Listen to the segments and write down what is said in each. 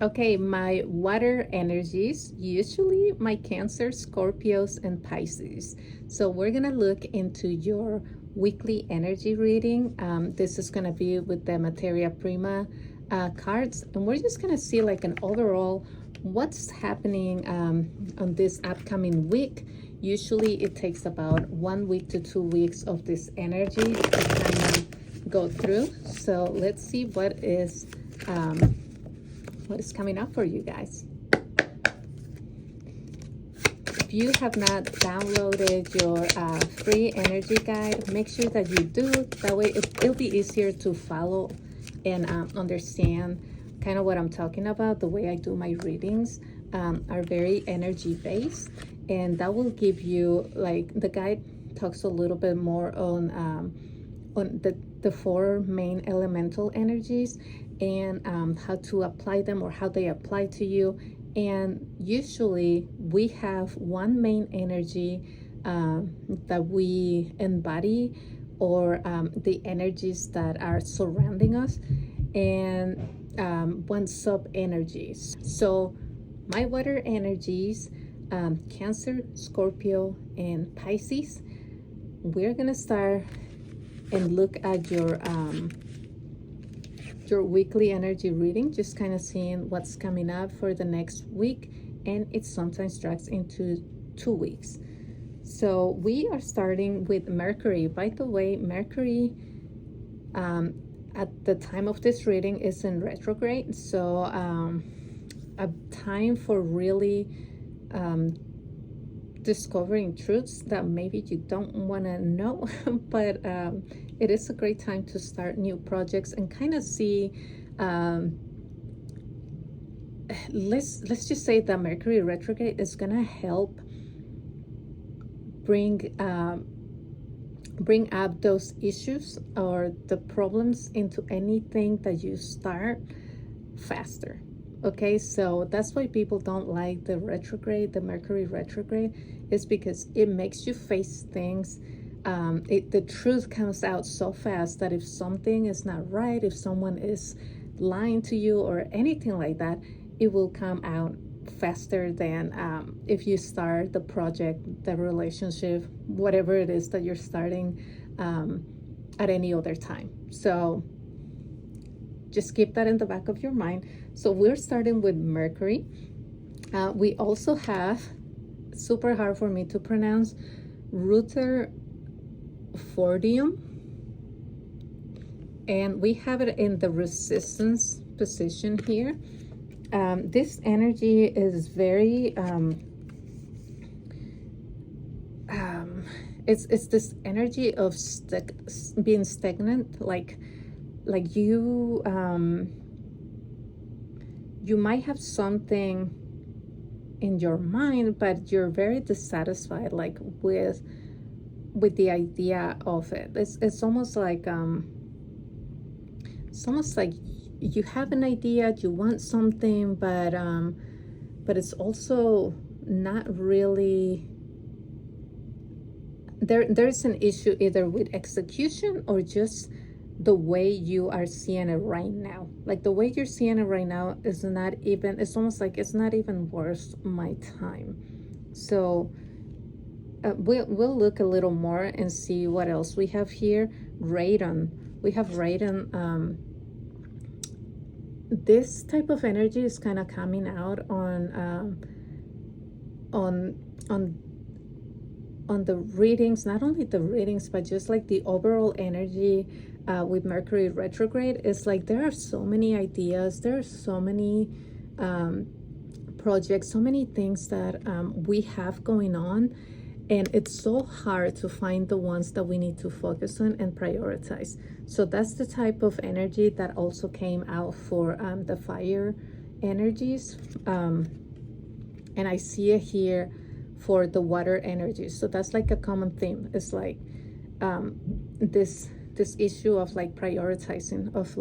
Okay, my water energies, usually my Cancer, Scorpios, and Pisces. So we're gonna look into your weekly energy reading. This is gonna be with the Materia Prima cards, and we're just gonna see like an overall what's happening on this upcoming week. Usually it takes about 1 week to 2 weeks of this energy to kind of go through. So let's see what is coming up for you guys. If you have not downloaded your free energy guide, make sure that you do. That way it'll be easier to follow and understand kind of what I'm talking about. The way I do my readings are very energy based, and that will give you, like, the guide talks a little bit more on the four main elemental energies and how to apply them or how they apply to you. And usually we have one main energy that we embody, or the energies that are surrounding us, and one sub energies. So my water energies, Cancer, Scorpio, and Pisces. We're gonna start and look at your weekly energy reading, just kind of seeing what's coming up for the next week, and it sometimes drags into 2 weeks. So we are starting with Mercury. By the way, Mercury at the time of this reading is in retrograde, so a time for really discovering truths that maybe you don't want to know, but it is a great time to start new projects and kind of see. Let's just say that Mercury retrograde is gonna help bring up those issues or the problems into anything that you start faster. Okay, so that's why people don't like the retrograde, the Mercury retrograde, is because it makes you face things. The truth comes out so fast that if something is not right, if someone is lying to you or anything like that, it will come out faster than if you start the project, the relationship, whatever it is that you're starting at any other time. So just keep that in the back of your mind. So we're starting with Mercury. We also have, super hard for me to pronounce, Rutherfordium, and we have it in the resistance position here. This energy is very it's this energy of being stagnant, like you you might have something in your mind, but you're very dissatisfied, like with the idea of it. It's almost like you have an idea, you want something, but it's also not really there. There's an issue either with execution or just the way you are seeing it right now. Like the way you're seeing it right now is not even, it's almost like it's not even worth my time. So we'll look a little more and see what else we have here. Radon. We have radon. This type of energy is kind of coming out on the readings, not only the readings, but just like the overall energy with Mercury retrograde. Is like there are so many ideas, there are so many projects, so many things that we have going on, and it's so hard to find the ones that we need to focus on and prioritize. So that's the type of energy that also came out for the fire energies, and I see it here for the water energies. So that's like a common theme. It's like this issue of like prioritizing, of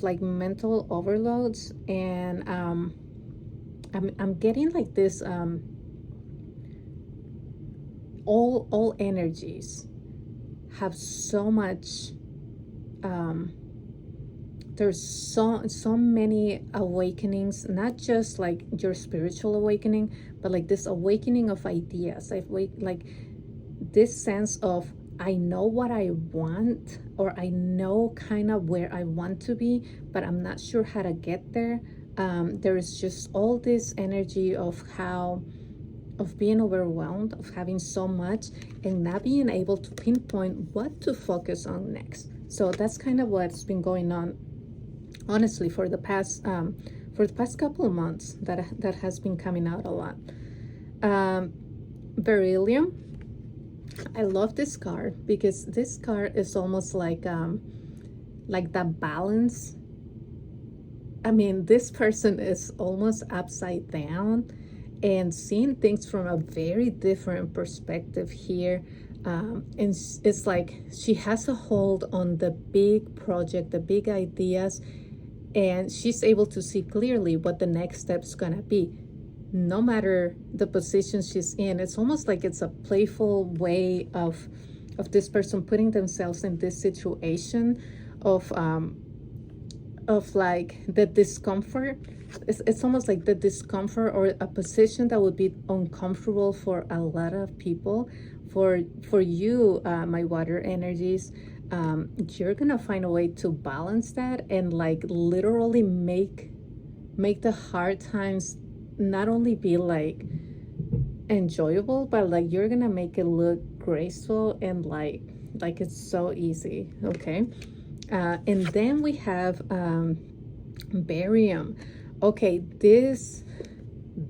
like mental overloads, and I'm getting like this all energies have so much there's so many awakenings, not just like your spiritual awakening, but like this awakening of ideas. Like this sense of, I know what I want, or I know kind of where I want to be, but I'm not sure how to get there. There is just all this energy of being overwhelmed, of having so much, and not being able to pinpoint what to focus on next. So that's kind of what's been going on, honestly, for the past couple of months. That has been coming out a lot. Beryllium. I love this card because this card is almost like that balance. I mean, this person is almost upside down and seeing things from a very different perspective here. And it's like she has a hold on the big project, the big ideas, and she's able to see clearly what the next step's gonna be, no matter the position she's in. It's almost like it's a playful way of this person putting themselves in this situation of like the discomfort. It's almost like the discomfort, or a position that would be uncomfortable for a lot of people. For you, my water energies, you're gonna find a way to balance that, and like literally make the hard times not only be like enjoyable, but like you're gonna make it look graceful, and like it's so easy. Okay. And then we have barium. Okay, this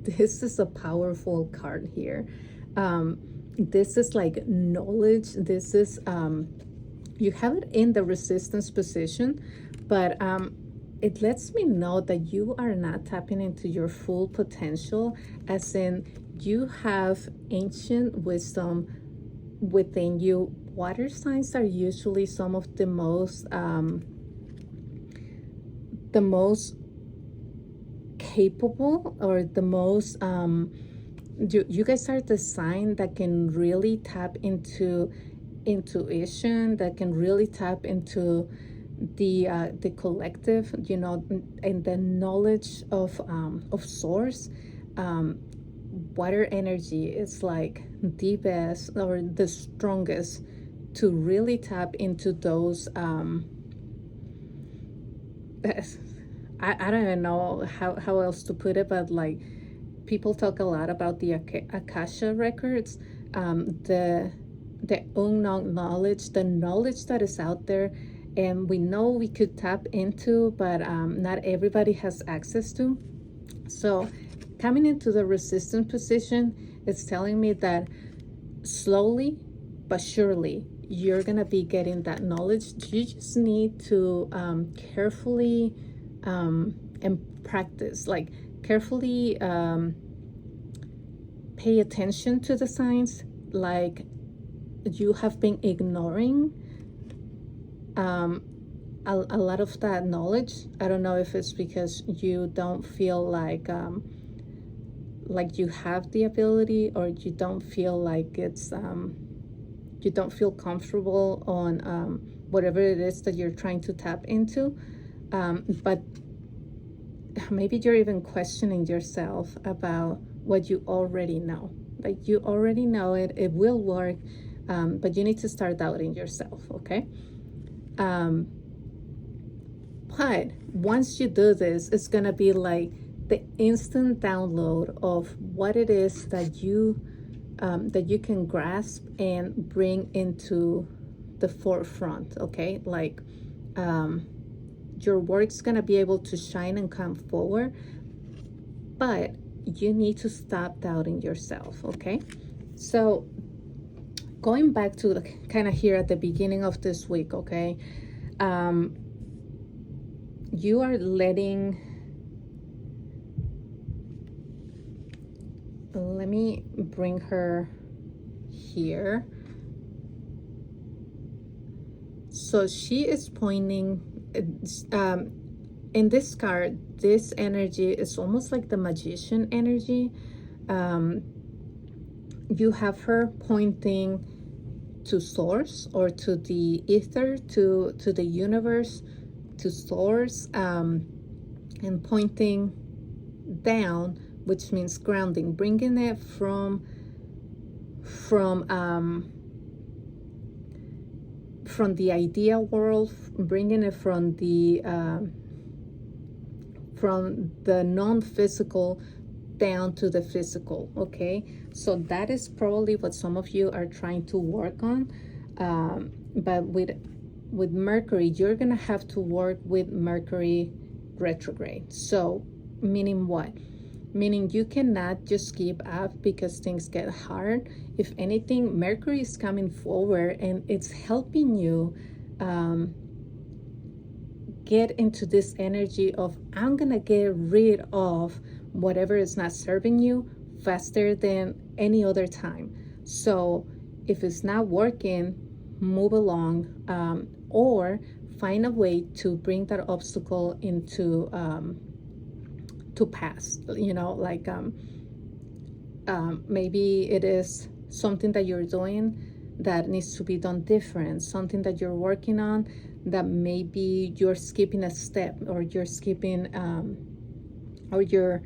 is a powerful card here. This is like knowledge. This is you have it in the resistance position, but it lets me know that you are not tapping into your full potential, as in you have ancient wisdom within you. Water signs are usually some of the most capable, or the most you guys are the sign that can really tap into intuition, that can really tap into the collective, and the knowledge of source. Water energy is like the best, or the strongest, to really tap into those I don't even know how else to put it, but like people talk a lot about the Akasha records, the unknown knowledge, the knowledge that is out there, and we know we could tap into, but not everybody has access to. So coming into the resistant position, it's telling me that slowly but surely you're gonna be getting that knowledge. You just need to carefully and practice, like carefully pay attention to the signs. Like you have been ignoring a lot of that knowledge. I don't know if it's because you don't feel like you have the ability, or you don't feel like it's you don't feel comfortable on whatever it is that you're trying to tap into. But maybe you're even questioning yourself about what you already know. Like you already know it will work, but you need to start doubting yourself. Okay. But once you do this, it's gonna be like the instant download of what it is that you can grasp and bring into the forefront. Okay, like your work's gonna be able to shine and come forward, but you need to stop doubting yourself. Okay, so going back to the kind of here at the beginning of this week. Okay, you are letting, let me bring her here. So she is pointing in this card, this energy is almost like the magician energy. You have her pointing to source, or to the ether, to the universe, to source, and pointing down, which means grounding, bringing it from the idea world, bringing it from the non-physical down to the physical. Okay, so that is probably what some of you are trying to work on, but with Mercury, you're gonna have to work with Mercury retrograde. So meaning what? Meaning you cannot just give up because things get hard. If anything, Mercury is coming forward and it's helping you get into this energy of, I'm gonna get rid of whatever is not serving you faster than any other time. So if it's not working, move along, or find a way to bring that obstacle into to pass, you know, like maybe it is something that you're doing that needs to be done different, something that you're working on that maybe you're skipping a step, or you're skipping or you're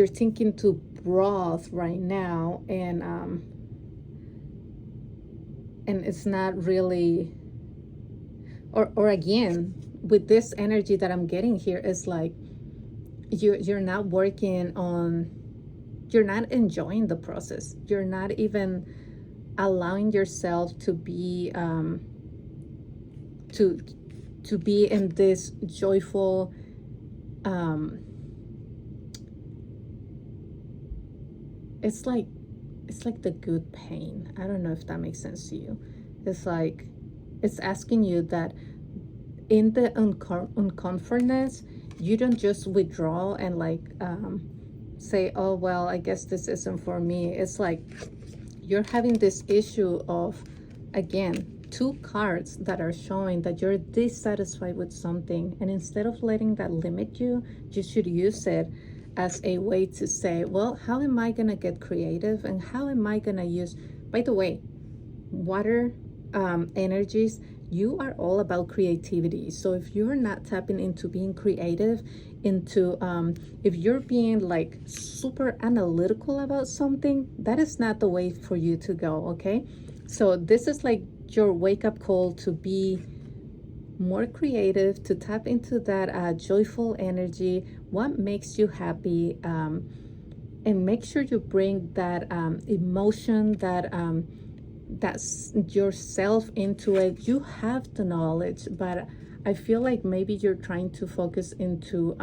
thinking too broad right now, and it's not really, or again, with this energy that I'm getting here, is like you're not working on, you're not enjoying the process, you're not even allowing yourself to be to be in this joyful it's like the good pain. I don't know if that makes sense to you. It's like it's asking you that in the uncomfortness, you don't just withdraw and like say, oh well, I guess this isn't for me. It's like you're having this issue of, again, two cards that are showing that you're dissatisfied with something, and instead of letting that limit you, you should use it as a way to say, well, how am I gonna get creative, and how am I gonna use, by the way, water energies, you are all about creativity. So if you're not tapping into being creative, into if you're being like super analytical about something, that is not the way for you to go. Okay, so this is like your wake-up call to be more creative, to tap into that joyful energy, what makes you happy, and make sure you bring that emotion, that's yourself into it. You have the knowledge, but I feel like maybe you're trying to focus into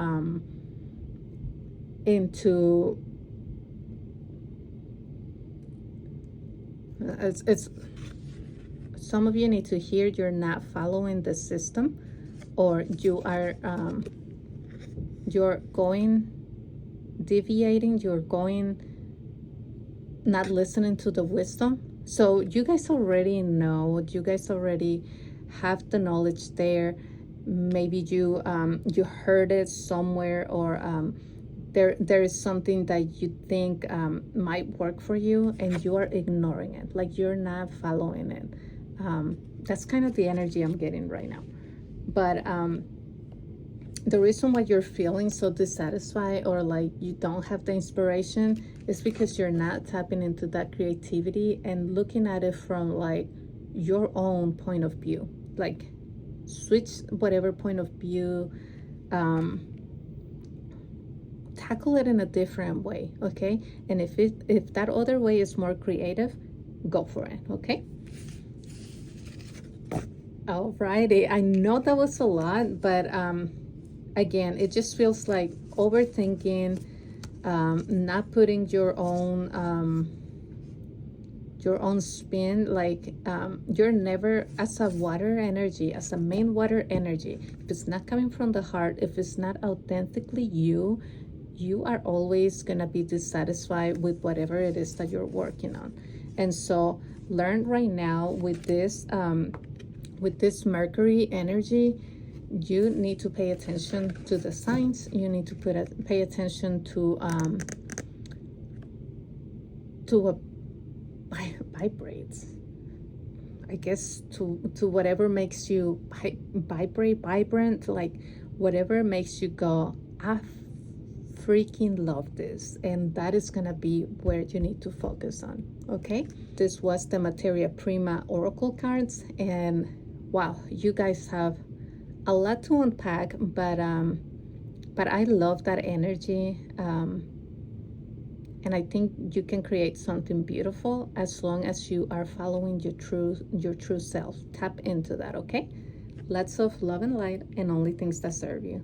it's some of you need to hear you're not following the system, or you are you're going deviating, you're going not listening to the wisdom. So you guys already know, you guys already have the knowledge there. Maybe you you heard it somewhere, or there is something that you think might work for you, and you are ignoring it, like you're not following it. That's kind of the energy I'm getting right now. But the reason why you're feeling so dissatisfied, or like you don't have the inspiration, is because you're not tapping into that creativity and looking at it from like your own point of view. Like switch whatever point of view, tackle it in a different way. Okay, and if that other way is more creative, go for it. Okay. Alrighty, I know that was a lot, but again, it just feels like overthinking, not putting your own spin. Like you're never, as a water energy, as a main water energy, if it's not coming from the heart, if it's not authentically you, you are always gonna be dissatisfied with whatever it is that you're working on. And so learn right now with this Mercury energy, you need to pay attention to the signs. You need to pay attention to what vibrates. I guess to whatever makes you vibrate, vibrant, like whatever makes you go, I freaking love this. And that is gonna be where you need to focus on. Okay, this was the Materia Prima Oracle cards, and wow, you guys have a lot to unpack, but I love that energy. And I think you can create something beautiful as long as you are following your true self. Tap into that, okay? Lots of love and light, and only things that serve you.